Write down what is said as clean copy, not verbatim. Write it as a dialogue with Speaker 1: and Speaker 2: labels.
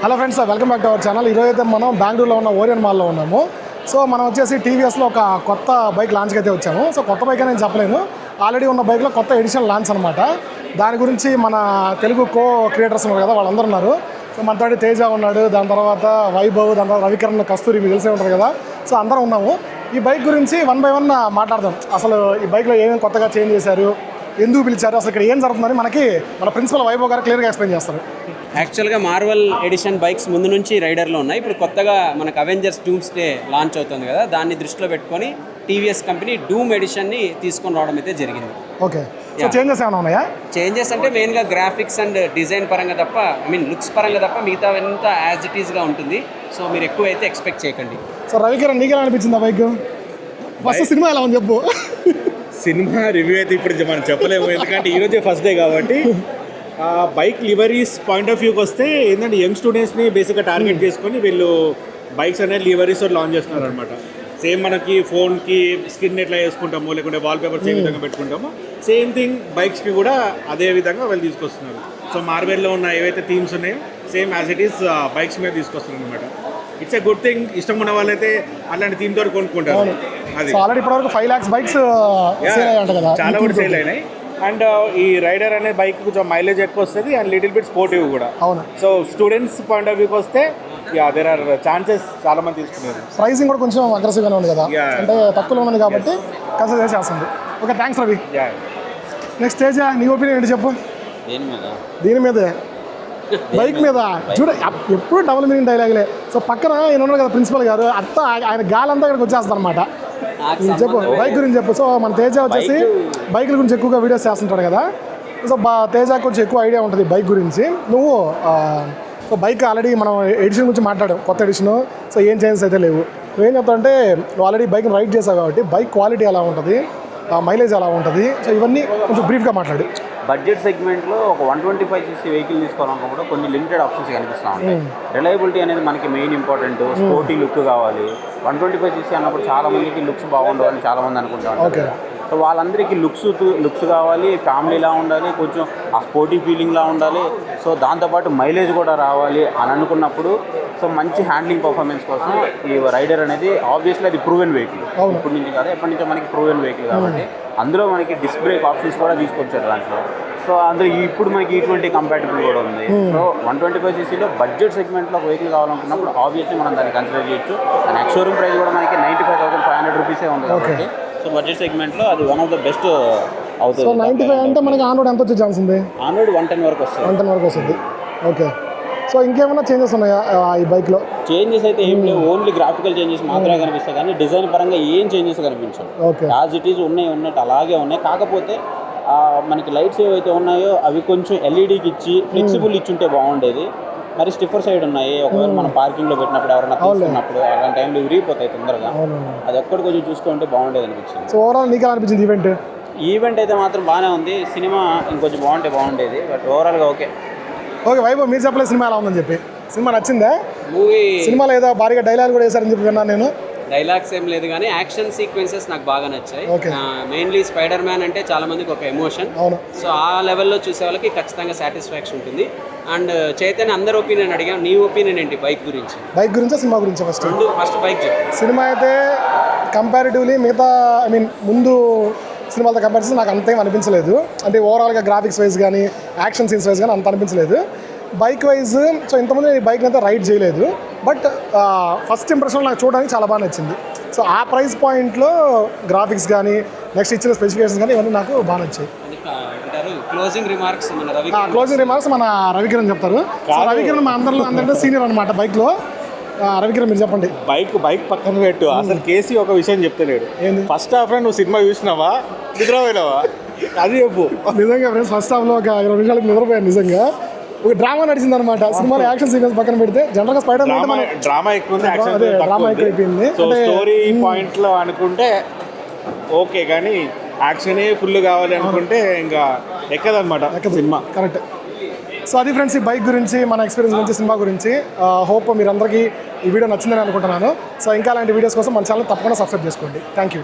Speaker 1: Hello friends, welcome back to our channel. ఈరోజు అయితే మనం బెంగళూరులో ఉన్న ఓరియన్ మాల్లో ఉన్నాము. సో మనం వచ్చేసి టీవీఎస్లో ఒక కొత్త బైక్ లాంచ్కి అయితే వచ్చాము. సో కొత్త బైక్ అని నేను చెప్పలేను, ఆల్రెడీ ఉన్న బైక్లో కొత్త ఎడిషన్ లాంచ్ అనమాట. దాని గురించి మన తెలుగు కో క్రియేటర్స్ ఉన్నారు కదా, వాళ్ళందరూ ఉన్నారు. సో మనతోటి తేజ ఉన్నాడు, దాని తర్వాత వైభవ్, దాని తర్వాత రవికరణ్, కస్తూరి, మీకు తెలిసే ఉంటారు కదా. సో అందరం ఉన్నాము. ఈ బైక్ గురించి వన్ బై వన్ మాట్లాడదాం. అసలు ఈ బైక్లో ఏమేమి కొత్తగా చేంజ్ చేశారు, ఎందుకు పిలిచారు, అసలు ఇక్కడ ఏం జరుగుతుందని మనకి మన ప్రిన్సిపల్ వైభవ్ గారు క్లియర్గా ఎక్స్ప్లెయిన్ చేస్తారు.
Speaker 2: యాక్చువల్గా మార్వెల్ ఎడిషన్ బైక్స్ ముందు నుంచి రైడర్లో ఉన్నాయి. ఇప్పుడు కొత్తగా మనకు అవెంజర్స్ డూమ్స్డే లాంచ్ అవుతుంది కదా, దాన్ని దృష్టిలో పెట్టుకొని టీవీఎస్ కంపెనీ డూమ్ ఎడిషన్ని తీసుకొని రావడం అయితే జరిగింది.
Speaker 1: ఓకే, సో చేంజెస్ ఏమైనా ఉన్నాయా?
Speaker 2: చేంజెస్ అంటే మెయిన్గా గ్రాఫిక్స్ అండ్ డిజైన్ పరంగా తప్ప, లుక్స్ పరంగా తప్ప మిగతా ఎంత యాజ్ ఇట్ ఈస్గా ఉంటుంది. సో మీరు ఎక్కువ అయితే ఎక్స్పెక్ట్ చేయకండి.
Speaker 1: సో రవికిరణ్, నీకు ఎలా అనిపించింది ఆ బైక్? ఫస్ట్ సినిమా ఎలా ఉంది చెప్పు.
Speaker 3: సినిమా రివ్యూ అయితే ఇప్పుడు మనం చెప్పలేము, ఎందుకంటే ఈరోజే ఫస్ట్ డే కాబట్టి. బైక్ లివరీస్ పాయింట్ ఆఫ్ వ్యూకి వస్తే ఏంటంటే యంగ్ స్టూడెంట్స్ని బేసిక్గా టార్గెట్ చేసుకొని వీళ్ళు బైక్స్ అనేది లివరీస్ లాంచ్ చేస్తున్నారు అనమాట. సేమ్ మనకి ఫోన్కి స్క్రీన్ ఎట్లా వేసుకుంటామో, లేకుంటే వాల్ పేపర్స్ ఏ విధంగా పెట్టుకుంటామో, సేమ్ థింగ్ బైక్స్కి కూడా అదే విధంగా వాళ్ళు తీసుకొస్తున్నారు. సో మార్వెల్లో ఉన్న ఏవైతే థీమ్స్ ఉన్నాయో same as it is bikes మీద తీసుకొస్తున్నారు అనమాట. It's a good thing. ఇష్టం ఉన్న వాళ్ళైతే అలాంటి థీమ్ తోటి కొనుక్కుంటారు. అది
Speaker 1: ఆల్రెడీ ఇప్పటివరకు 5 lakhs బైక్స్
Speaker 3: చాలా కూడా సేల్ అయినాయి. అండ్ ఈ రైడర్ అనే బైక్ కొంచెం మైలేజ్ ఎక్కువ వస్తుంది అండ్ లిటిల్ బిట్ స్పోర్టివ్ కూడా.
Speaker 1: అవును.
Speaker 3: సో స్టూడెంట్స్ పాయింట్ ఆఫ్ వ్యూకి వస్తే దేర్ ఆర్ ఛాన్సెస్ చాలా మంది తీసుకున్నారు.
Speaker 1: ప్రైసింగ్ కూడా కొంచెం అగ్రెసివ్గానే ఉంది కదా, అంటే తక్కువలో ఉంది కాబట్టి కన్సిడర్ చేస్తుంది. Okay, thanks Ravi. Next Teja, నీ ఒపీనియన్ ఏంటి చెప్పు? దీని మీదే బైక్ మీద చూడ ఎప్పుడు డబుల్ మీనింగ్ డైలాగులే. సో పక్కన ఈయన ఉన్నారు కదా ప్రిన్సిపల్ గారు, అంతా ఆయన గాలంతా ఇక్కడికి వచ్చేస్తారు అనమాట. చెప్పు, బైక్ గురించి చెప్పు. సో మన తేజ వచ్చేసి బైకుల గురించి ఎక్కువగా వీడియోస్ చేస్తుంటాడు కదా. సో తేజ కొంచెం ఎక్కువ ఐడియా ఉంటుంది బైక్ గురించి. నువ్వు సో బైక్ ఆల్రెడీ మనం ఎడిషన్ గురించి మాట్లాడాం, కొత్త ఎడిషను. సో ఏం చేంజెస్ అయితే లేవు. నువ్వేం చెప్తావు అంటే, నువ్వు ఆల్రెడీ బైక్ని రైడ్ చేసావు కాబట్టి బైక్ క్వాలిటీ ఎలా ఉంటుంది, మైలేజ్ ఎలా ఉంటుంది, సో ఇవన్నీ కొంచెం బ్రీఫ్గా మాట్లాడు.
Speaker 4: బడ్జెట్ సెగ్మెంట్లో ఒక 125cc వెహికల్ తీసుకోవాలనుకుంటే కొన్ని లిమిటెడ్ ఆప్షన్స్ కనిపిస్తూ ఉంటాయి. రిలయబిలిటీ అనేది మనకి మెయిన్ ఇంపార్టెంట్. స్పోర్టీ లుక్ కావాలి. 125cc అన్నప్పుడు చాలా మందికి లుక్స్ బాగుండవు అని చాలా మంది అనుకుంటా ఉంటారు. సో వాళ్ళందరికీ లుక్స్ కావాలి, ఫ్యామిలీలా ఉండాలి, కొంచెం ఆ స్పోర్టీ ఫీలింగ్లా ఉండాలి. సో దాంతోపాటు మైలేజ్ కూడా రావాలి అని అనుకున్నప్పుడు, సో మంచి హ్యాండ్లింగ్ పర్ఫార్మెన్స్ కోసం ఈ రైడర్ అనేది ఆబ్వియస్లీ అది ప్రూవెన్ వెహికల్. ఇప్పటి నుంచి కాదు, ఎప్పటి నుంచో మనకి ప్రూవెన్ వెహికల్ కాబట్టి అందులో మనకి డిస్క్ బ్రేక్ ఆప్షన్స్ కూడా తీసుకొచ్చారు దాంట్లో. సో అందులో ఇప్పుడు మనకి E20 కంపాటబుల్ కూడా ఉంది. సో 125cc బడ్జెట్ సెగ్మెంట్లో ఒక వెహికల్ కావాలనుకున్నప్పుడు ఆబ్వియస్లీ మనం దాన్ని కన్సిడర్ చేయొచ్చు. దాని ఎక్స్-షోరూమ్ ప్రైస్ కూడా మనకి 95,500 రూపీసే ఉంది కాబట్టి సో బడ్జెట్ సెగ్మెంట్లో అది వన్ ఆఫ్ ద బెస్ట్ అవుతుంది.
Speaker 1: సో 95 అంటే మనకి ఆన్ రోడ్ ఎంత వచ్చే ఛాన్స్ ఉంది?
Speaker 4: ఆన్ రోడ్ 110 వరకు వస్తుంది.
Speaker 1: 110 వరకు వస్తుంది. ఓకే, సో ఇంకేమైనా చేంజెస్ ఉన్నాయా ఈ బైక్లో?
Speaker 4: చేంజెస్ అయితే ఏం లేవు, ఓన్లీ గ్రాఫికల్ చేంజెస్ మాత్రమే కనిపిస్తాయి, కానీ డిజైన్ పరంగా ఏం చేంజెస్ కనిపించవు. యాజ్ ఇట్ ఈజ్ ఉన్నట్టు అలాగే ఉన్నాయి. కాకపోతే మనకి లైట్స్ ఏవైతే ఉన్నాయో అవి కొంచెం ఎల్ఈడీకి ఇచ్చి ఫ్లెక్సిబుల్ ఇచ్చుంటే బాగుండేది. మరి స్టిఫర్ సైడ్ ఉన్నాయి, ఒకవేళ మనం పార్కింగ్లో పెట్టినప్పుడు ఎవరైనా తీసుకున్నప్పుడు అలాంటి టైంలో విరిగిపోతాయి తొందరగా. అది ఒక్కటి కొంచెం చూసుకుంటే బాగుండేది అనిపించింది.
Speaker 1: సో ఓవరాల్ నీకు ఎలా అనిపించింది
Speaker 4: ఈవెంట్ అయితే మాత్రం బాగానే ఉంది. సినిమా ఇంకొంచెం బాగుండేది, బట్ ఓవరాల్గా ఓకే.
Speaker 1: వైభవ్, మీరు చెప్పలేదు సినిమా ఎలా ఉందని చెప్పి. సినిమా నచ్చిందా?
Speaker 2: మూవీ
Speaker 1: సినిమాలో ఏదో భారీగా డైలాగ్ కూడా వేశారని చెప్పి విన్నాను నేను.
Speaker 2: డైలాగ్స్ ఏం లేదు కానీ యాక్షన్ సీక్వెన్సెస్ నాకు బాగా నచ్చాయి. మెయిన్లీ స్పైడర్ మ్యాన్ అంటే చాలా మందికి ఒక ఎమోషన్. సో ఆ లెవెల్లో చూసే వాళ్ళకి ఖచ్చితంగా సాటిస్ఫాక్షన్ ఉంటుంది. అండ్ చైతన్య అందరి ఒపీనియన్ అడిగాం, నీ ఒపీనియన్ ఏంటి బైక్ గురించి?
Speaker 1: బైక్ గురించి, సినిమా గురించి?
Speaker 2: ఫస్ట్ బైక్ చెప్పు.
Speaker 1: సినిమా అయితే కంపారిటివ్లీ మిగతా ముందు సినిమాలతో కంపేర్ చేస్తే నాకు అంతేం అనిపించలేదు. అంటే ఓవరాల్గా గ్రాఫిక్స్ వైజ్ కానీ యాక్షన్ సీన్స్ వైజ్ కానీ అంత అనిపించలేదు. బైక్ వైజ్ సో ఇంతకుముందు నేను బైక్ని అయితే రైడ్ చేయలేదు, బట్ ఫస్ట్ ఇంప్రెషన్ నాకు చూడడానికి చాలా బాగా నచ్చింది. సో ఆ ప్రైస్ పాయింట్లో గ్రాఫిక్స్ కానీ నెక్స్ట్ ఇచ్చిన స్పెసిఫికేషన్స్ కానీ ఇవన్నీ నాకు బాగా నచ్చాయి.
Speaker 2: క్లోజింగ్ రిమార్క్స్
Speaker 1: మన రవికిరణ్ చెప్తారు. సో రవికిరణ్ మా అందరిలో సీనియర్ అనమాట బైక్లో. రవికిరణ్, మీరు చెప్పండి.
Speaker 3: బైక్ పక్కన పెట్టు, అసలు కేసీ ఒక విషయం చెప్తలేడు. ఫస్ట్ హాఫ్ నువ్వు సినిమా చూసినావా, నిద్రపోయినావా? అది చెప్పు.
Speaker 1: నిజంగా ఫ్రెండ్స్, ఫస్ట్ హాఫ్లో ఒక 20 నిమిషాలకు నిద్రపోయాను. నిజంగా ఒక డ్రామా నడిచింది అనమాట సినిమాలో. యాక్షన్ సీక్వెన్స్ పక్కన పెడితే జనరల్గా స్పైడర్
Speaker 3: డ్రామా ఎక్కువ
Speaker 1: అయిపోయింది.
Speaker 3: స్టోరీ పాయింట్లో అనుకుంటే ఓకే, కానీ యాక్షనే ఫుల్ కావాలి అనుకుంటే ఇంకా ఎక్కదనమాట సినిమా.
Speaker 1: కరెక్ట్. సో అది ఫ్రెండ్స్, ఈ బైక్ గురించి మన ఎక్స్పీరియన్స్ గురించి, సినిమా గురించి. హోప్ మీరందరికీ ఈ వీడియో నచ్చిందని అనుకుంటున్నాను. సో ఇంకా అలాంటి వీడియోస్ కోసం మన ఛానల్ తప్పకుండా సబ్స్క్రైబ్ చేసుకోండి. Thank you.